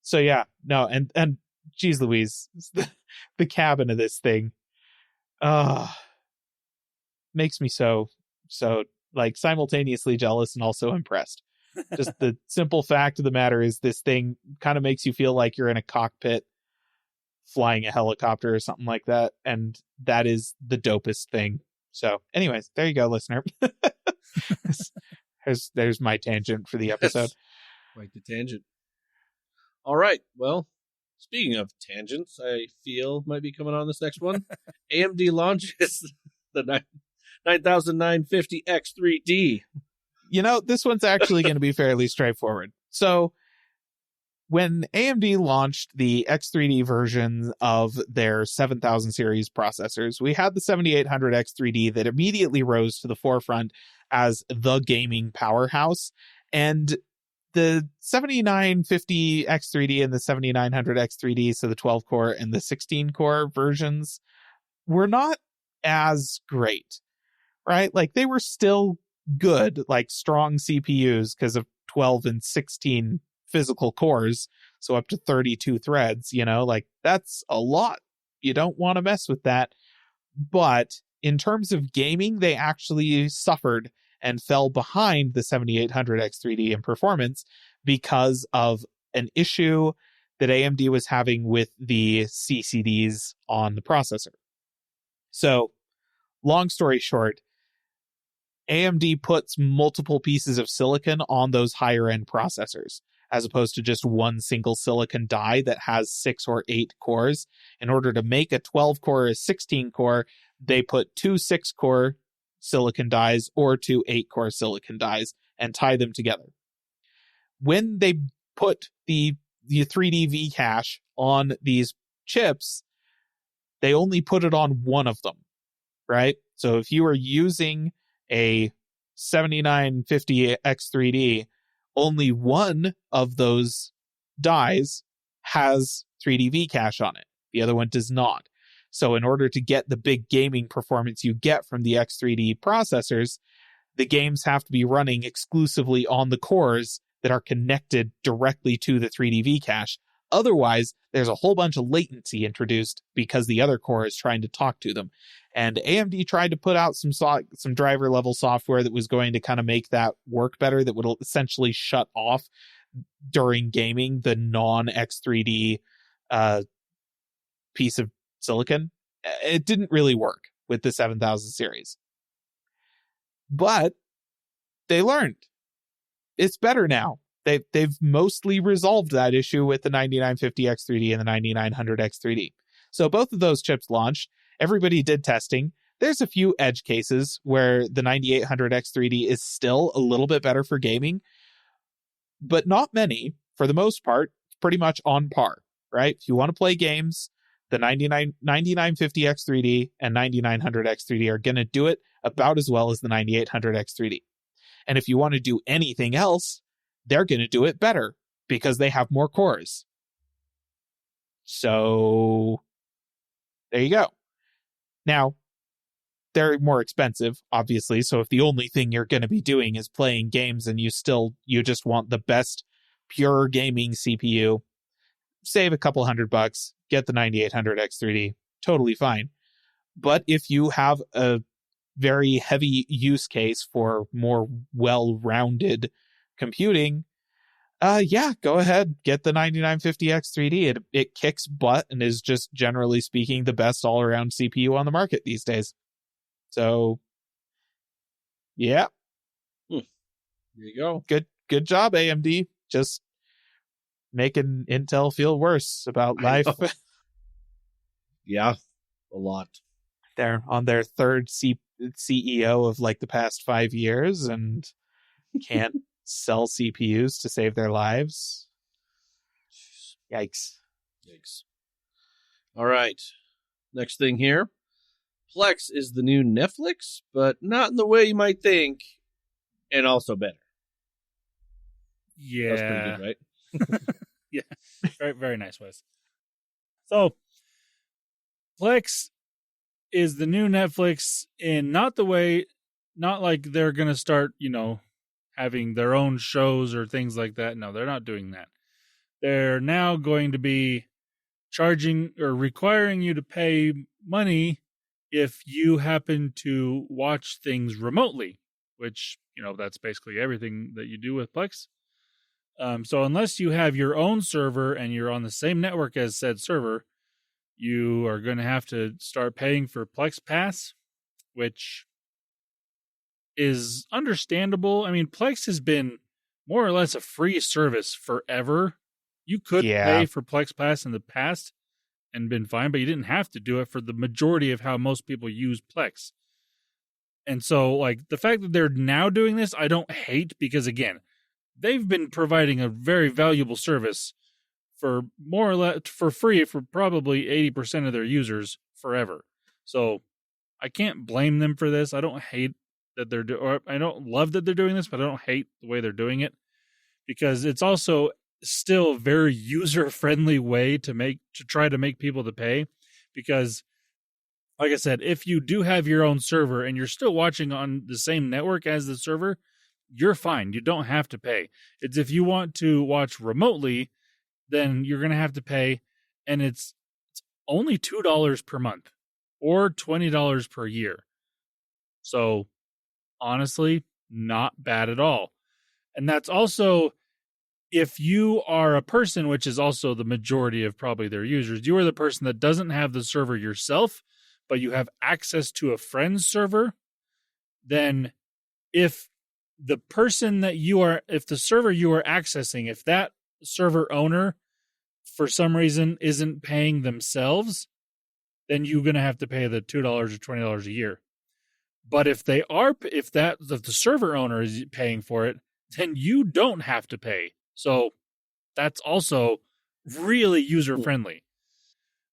So yeah, no. And geez Louise, the cabin of this thing, makes me so like simultaneously jealous and also impressed. Just the simple fact of the matter is this thing kind of makes you feel like you're in a cockpit flying a helicopter or something like that. And that is the dopest thing. So anyways, there you go, listener. There's my tangent for the episode. Quite the tangent. All right. Well, speaking of tangents, I feel might be coming on this next one. AMD launches the 9950 X3D. This one's actually going to be fairly straightforward. So when AMD launched the X3D version of their 7000 series processors, we had the 7800 X3D that immediately rose to the forefront as the gaming powerhouse. And the 7950 X3D and the 7900 X3D, so the 12-core and the 16-core versions, were not as great, right? Like they were still good, like strong CPUs because of 12 and 16 physical cores, so up to 32 threads, like that's a lot. You don't want to mess with that. But in terms of gaming, they actually suffered and fell behind the 7800 X3D in performance because of an issue that AMD was having with the CCDs on the processor. So, long story short, AMD puts multiple pieces of silicon on those higher end processors, as opposed to just one single silicon die that has 6 or 8 cores. In order to make a 12-core or a 16-core, they put 2 6-core silicon dies or to 8-core silicon dies and tie them together. When they put the 3D V cache on these chips, they only put it on one of them, right? So if you are using a 7950 X3D, only one of those dies has 3D V cache on it. The other one does not. So in order to get the big gaming performance you get from the X3D processors, the games have to be running exclusively on the cores that are connected directly to the 3D V cache. Otherwise, there's a whole bunch of latency introduced because the other core is trying to talk to them. And AMD tried to put out some driver level software that was going to kind of make that work better, that would essentially shut off during gaming the non-X3D piece of silicon. It didn't really work with the 7000 series. But they learned. It's better now. They've mostly resolved that issue with the 9950 X3D and the 9900 X3D. So both of those chips launched. Everybody did testing. There's a few edge cases where the 9800 X3D is still a little bit better for gaming, but not many. For the most part, pretty much on par, right? If you want to play games, the 9950 X3D and 9900 X3D are going to do it about as well as the 9800 X3D. And if you want to do anything else, they're going to do it better because they have more cores. So there you go. Now, they're more expensive, obviously. So if the only thing you're going to be doing is playing games and you just want the best pure gaming CPU, save a couple $100, get the 9800 X3D, totally fine. But if you have a very heavy use case for more well-rounded computing, go ahead, get the 9950 X3D. It kicks butt and is just, generally speaking, the best all-around CPU on the market these days. So, yeah. There you go. Good job, AMD. Just making Intel feel worse about life. Yeah, a lot. They're on their third CEO of like the past 5 years and can't sell CPUs to save their lives. Yikes. All right. Next thing here. Plex is the new Netflix, but not in the way you might think, and also better. Yeah. That's pretty good, right? Yeah. Very, very nice, Wes. So, Plex is the new Netflix in not like they're going to start, having their own shows or things like that. No, they're not doing that. They're now going to be charging or requiring you to pay money if you happen to watch things remotely, which, that's basically everything that you do with Plex. So unless you have your own server and you're on the same network as said server, you are going to have to start paying for Plex Pass, which is understandable. I mean, Plex has been more or less a free service forever. You could pay for Plex Pass in the past and been fine, but you didn't have to do it for the majority of how most people use Plex. And so, like, the fact that they're now doing this, I don't hate, because, again, they've been providing a very valuable service for more or less for free for probably 80% of their users forever. So I can't blame them for this. I don't hate that I don't love that they're doing this, but I don't hate the way they're doing it, because it's also still a very user-friendly way to try to make people to pay. Because, like I said, if you do have your own server and you're still watching on the same network as the server, you're fine. You don't have to pay. It's if you want to watch remotely, then you're going to have to pay, and it's only $2 per month or $20 per year. So, honestly, not bad at all. And that's also, if you are a person, which is also the majority of probably their users, you are the person that doesn't have the server yourself, but you have access to a friend's server, then if the server you are accessing, if that server owner for some reason isn't paying themselves, then you're going to have to pay the $2 or $20 a year. But if the server owner is paying for it, then you don't have to pay. So that's also really user friendly.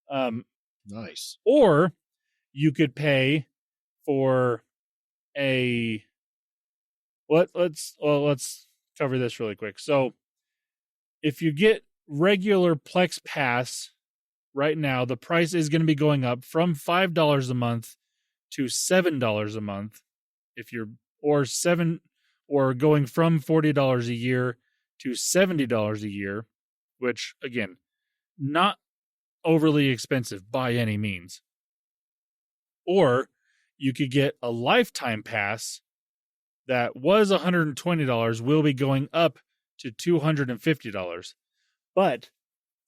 Nice. Or you could pay for a let's cover this really quick. So if you get regular Plex Pass right now, the price is going to be going up from $5 a month to $7 a month. If you're or going from $40 a year to $70 a year, which again, not overly expensive by any means. Or you could get a lifetime pass that was $120, will be going up to $250. But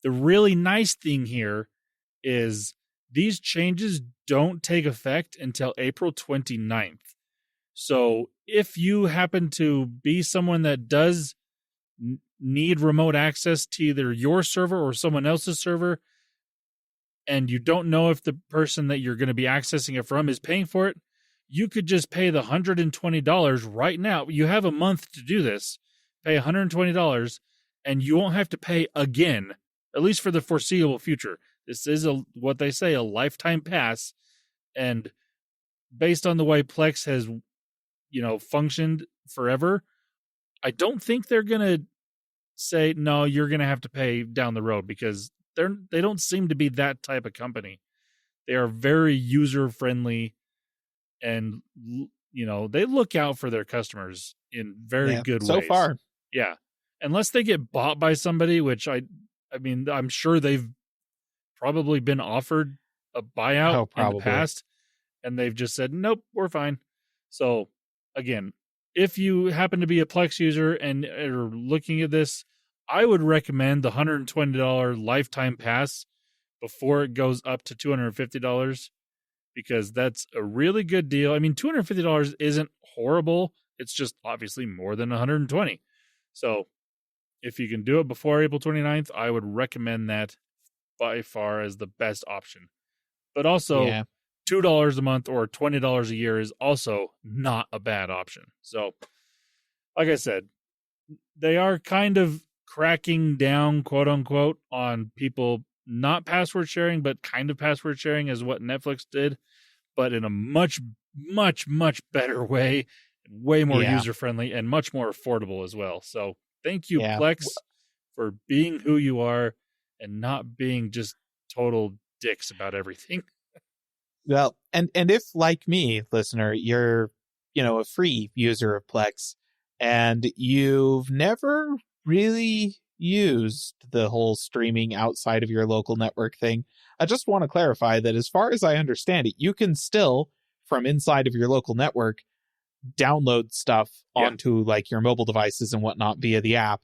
the really nice thing here is these changes don't take effect until April 29th. So if you happen to be someone that does need remote access to either your server or someone else's server, and you don't know if the person that you're going to be accessing it from is paying for it, you could just pay the $120 right now. You have a month to do this. Pay $120, and you won't have to pay again, at least for the foreseeable future. This is what they say, a lifetime pass. And based on the way Plex has, functioned forever, I don't think they're going to say, no, you're going to have to pay down the road, because they don't seem to be that type of company. They are very user friendly, and they look out for their customers in very good ways. So far. Yeah. Unless they get bought by somebody, which I'm sure they've probably been offered a buyout in the past, and they've just said, nope, we're fine. So again, if you happen to be a Plex user and are looking at this, I would recommend the $120 lifetime pass before it goes up to $250, because that's a really good deal. I mean, $250 isn't horrible. It's just obviously more than $120. So if you can do it before April 29th, I would recommend that by far as the best option. But also, $2 a month or $20 a year is also not a bad option. So, like I said, they are kind of cracking down, quote unquote, on people not password sharing, but kind of password sharing, is what Netflix did, but in a much, much, much better way, way more user friendly, and much more affordable as well. So thank you, Plex, for being who you are and not being just total dicks about everything. Well, and if, like me, listener, you're, a free user of Plex and you've never really used the whole streaming outside of your local network thing, I just want to clarify that as far as I understand it, you can still, from inside of your local network, download stuff onto like your mobile devices and whatnot via the app,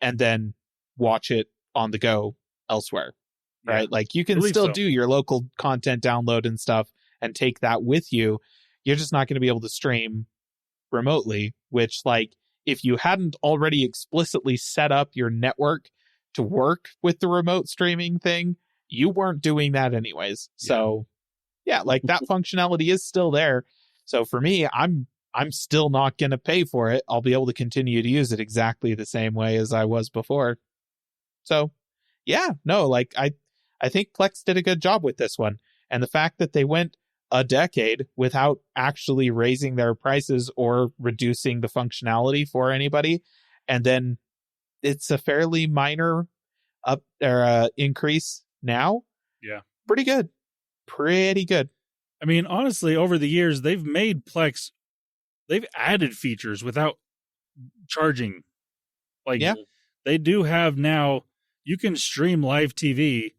and then watch it on the go elsewhere. Right? Like you can still do your local content download and stuff and take that with you. You're just not going to be able to stream remotely, which, like, if you hadn't already explicitly set up your network to work with the remote streaming thing, you weren't doing that anyways. So like that functionality is still there. So for me, I'm still not going to pay for it. I'll be able to continue to use it exactly the same way as I was before. So I think Plex did a good job with this one. And the fact that they went a decade without actually raising their prices or reducing the functionality for anybody, and then it's a fairly minor increase now. Yeah. Pretty good. I mean, honestly, over the years, they've made Plex, they've added features without charging. Like, they do have now, you can stream live TV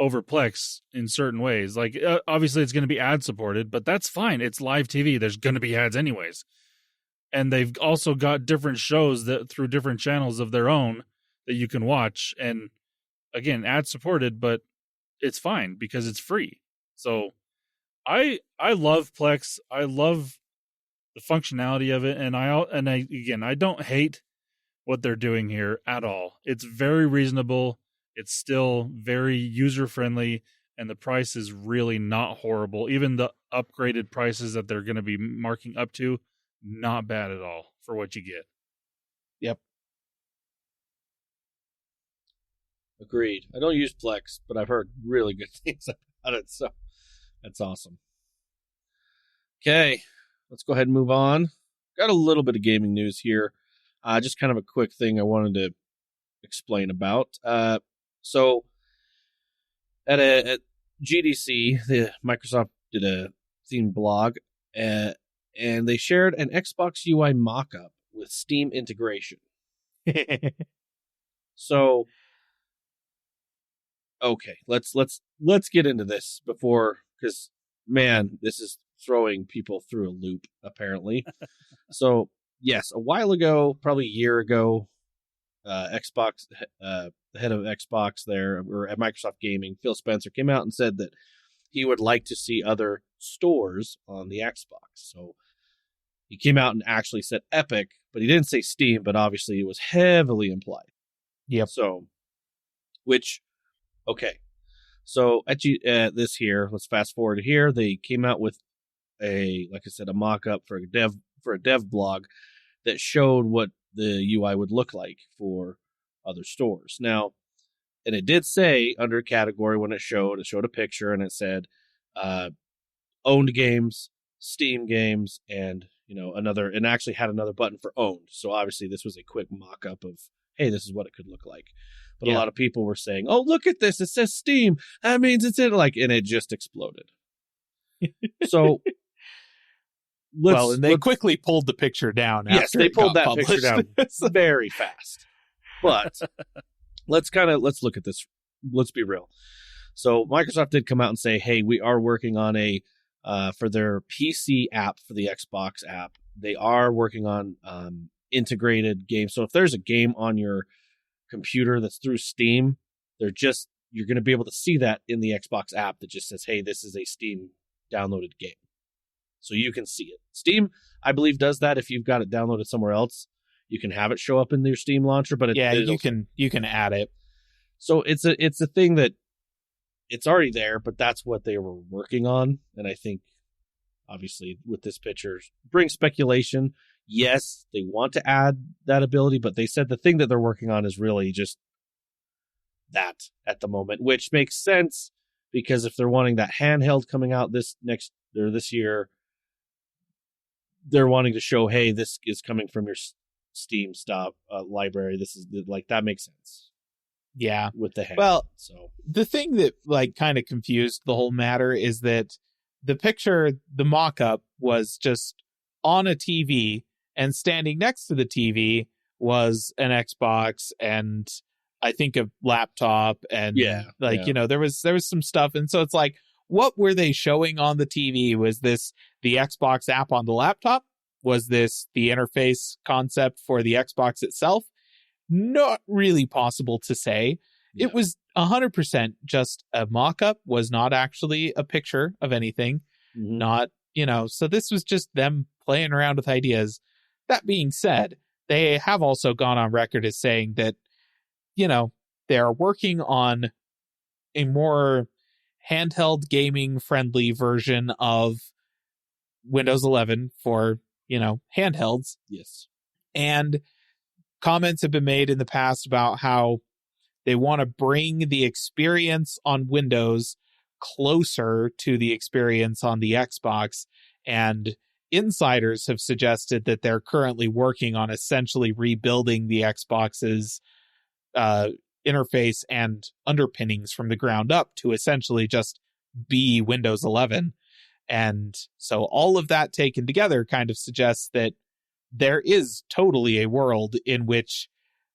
over Plex in certain ways. Like, obviously it's going to be ad supported, but that's fine. It's live TV. There's going to be ads anyways. And they've also got different shows that through different channels of their own that you can watch. And again, ad supported, but it's fine because it's free. So I love Plex. I love the functionality of it. And I don't hate what they're doing here at all. It's very reasonable. It's still very user friendly. and the price is really not horrible. Even the upgraded prices that they're going to be marking up to, not bad at all for what you get. Yep. Agreed. I don't use Plex, but I've heard really good things about it, so that's awesome. Okay, let's go ahead and move on. Got a little bit of gaming news here. Just kind of a quick thing I wanted to explain about. So at GDC, the Microsoft did a themed blog, and they shared an Xbox UI mock-up with Steam integration. So, okay, let's get into this before, because man, this is throwing people through a loop apparently. So yes, a while ago, probably a year ago, Xbox, the head of Xbox there, or at Microsoft Gaming, Phil Spencer, came out and said that he would like to see other stores on the Xbox. So he came out and actually said Epic, but he didn't say Steam, but obviously it was heavily implied. Yep. So, okay. So at this here, let's fast forward here. They came out with like I said, a mock-up for a dev blog that showed what the UI would look like for other stores. Now, and it did say under category when it showed a picture, and it said owned games, Steam games, and and actually had another button for owned. So obviously this was a quick mock-up of, hey, this is what it could look like. But a lot of people were saying, oh, look at this, it says Steam, that means it's in, and it just exploded. So and they quickly pulled the picture down. Yes, After they it pulled got that picture down very fast. But let's look at this. Let's be real. So Microsoft did come out and say, hey, we are working on a for their PC app, for the Xbox app. They are working on integrated games. So if there's a game on your computer that's through Steam, you're going to be able to see that in the Xbox app that just says, hey, this is a Steam downloaded game. So you can see it. Steam, I believe, does that. If you've got it downloaded somewhere else, you can have it show up in your Steam launcher. But you can add it. So it's a thing that it's already there, but that's what they were working on. And I think, obviously, with this picture, bring speculation. Yes, they want to add that ability, but they said the thing that they're working on is really just that at the moment, which makes sense because if they're wanting that handheld coming out this year, they're wanting to show, hey, this is coming from your Steam stop library. This is that makes sense. Yeah, with the hand. Well, so the thing that kind of confused the whole matter is that the picture, the mock-up, was just on a TV, and standing next to the TV was an Xbox and I think a laptop, and there was some stuff, and so it's like, what were they showing on the TV? Was this the Xbox app on the laptop? Was this the interface concept for the Xbox itself? Not really possible to say. Yeah. It was 100% just a mock-up, was not actually a picture of anything. Mm-hmm. Not, so this was just them playing around with ideas. That being said, they have also gone on record as saying that, they're working on a more handheld gaming friendly version of Windows 11 for, handhelds. Yes. And comments have been made in the past about how they want to bring the experience on Windows closer to the experience on the Xbox. And insiders have suggested that they're currently working on essentially rebuilding the Xbox's interface and underpinnings from the ground up to essentially just be Windows 11. And so all of that taken together kind of suggests that there is totally a world in which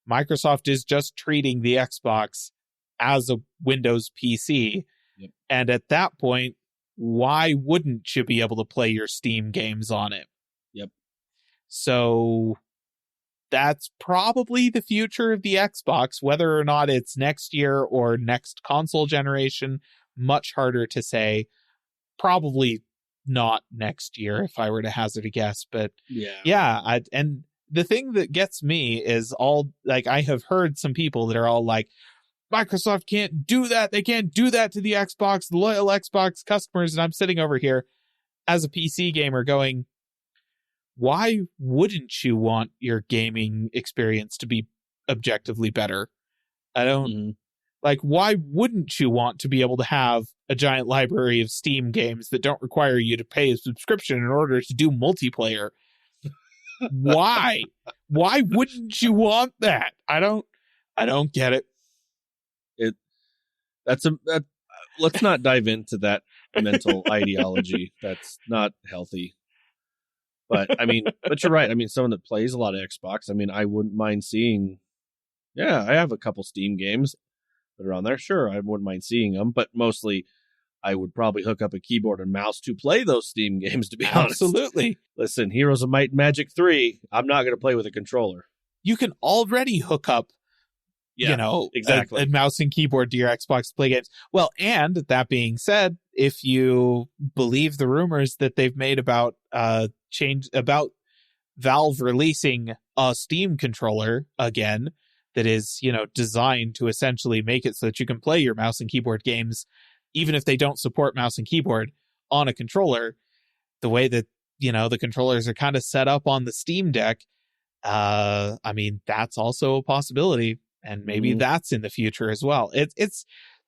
Microsoft is just treating the Xbox as a Windows PC. Yep. And at that point, why wouldn't you be able to play your Steam games on it? Yep. So that's probably the future of the Xbox, whether or not it's next year or next console generation, much harder to say. Probably not next year, if I were to hazard a guess. But and the thing that gets me is I have heard some people that are all like, Microsoft can't do that. They can't do that to the Xbox, the loyal Xbox customers. And I'm sitting over here as a PC gamer going, why wouldn't you want your gaming experience to be objectively better? I don't like, why wouldn't you want to be able to have a giant library of Steam games that don't require you to pay a subscription in order to do multiplayer? Why wouldn't you want that? I don't get it. Let's not dive into that mental ideology. That's not healthy. But you're right. I mean, someone that plays a lot of Xbox, I wouldn't mind seeing. Yeah, I have a couple Steam games that are on there. Sure, I wouldn't mind seeing them, but mostly I would probably hook up a keyboard and mouse to play those Steam games, to be honest. Absolutely. Listen, Heroes of Might and Magic 3, I'm not going to play with a controller. You can already hook up exactly. a mouse and keyboard to your Xbox to play games. Well, and that being said, if you believe the rumors that they've made about Valve releasing a Steam controller again that is, designed to essentially make it so that you can play your mouse and keyboard games, even if they don't support mouse and keyboard on a controller, the way that, the controllers are kind of set up on the Steam Deck, that's also a possibility. And maybe that's in the future as well.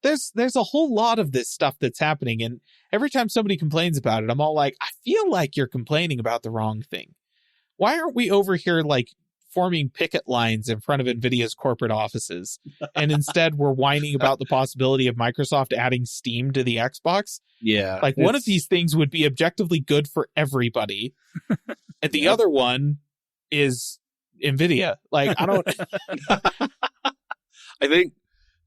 There's a whole lot of this stuff that's happening. And every time somebody complains about it, I'm all like, I feel like you're complaining about the wrong thing. Why aren't we over here forming picket lines in front of Nvidia's corporate offices? And instead we're whining about the possibility of Microsoft adding Steam to the Xbox. Yeah. One of these things would be objectively good for everybody. And the other one is Nvidia. I don't... I think,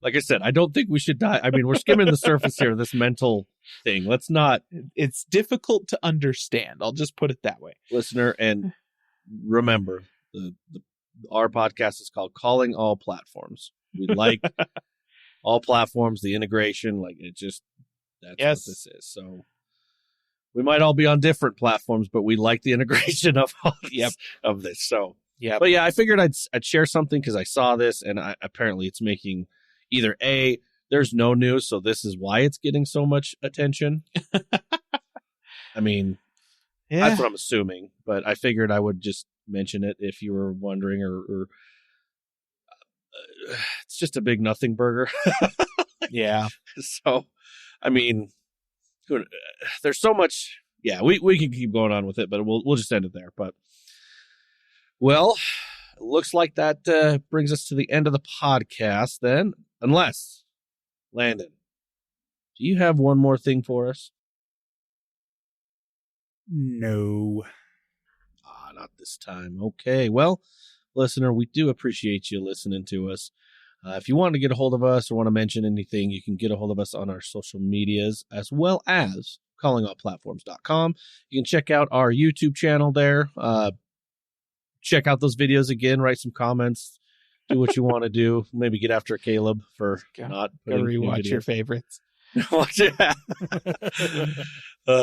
like I said, I don't think we should die. We're skimming the surface here, this mental thing. Let's not. It's difficult to understand. I'll just put it that way. Listener, and remember, our podcast is called Calling All Platforms. We like all platforms, the integration, that's what this is. So we might all be on different platforms, but we like the integration of all of this. So. Yeah, but I figured I'd share something because I saw this, and apparently it's making either there's no news, so this is why it's getting so much attention. That's what I'm assuming, but I figured I would just mention it if you were wondering, or it's just a big nothing burger. Yeah. So, there's so much. Yeah, we can keep going on with it, but we'll just end it there. But. Well, it looks like that brings us to the end of the podcast then. Unless, Landon, do you have one more thing for us? No. Not this time. Okay. Well, listener, we do appreciate you listening to us. If you want to get a hold of us or want to mention anything, you can get a hold of us on our social medias as well as callingallplatforms.com. You can check out our YouTube channel there. Check out those videos again, write some comments, do what you want to do. Maybe get after Caleb for not go rewatch your favorites. Watch it.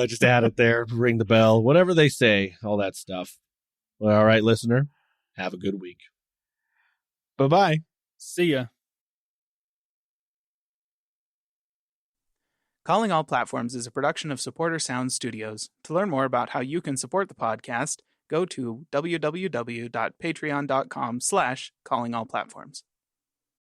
Just add it there, ring the bell, whatever they say, all that stuff. Well, all right, listener, have a good week. Bye-bye. See ya. Calling All Platforms is a production of Supporter Sound Studios. To learn more about how you can support the podcast, go to www.patreon.com/callingallplatforms.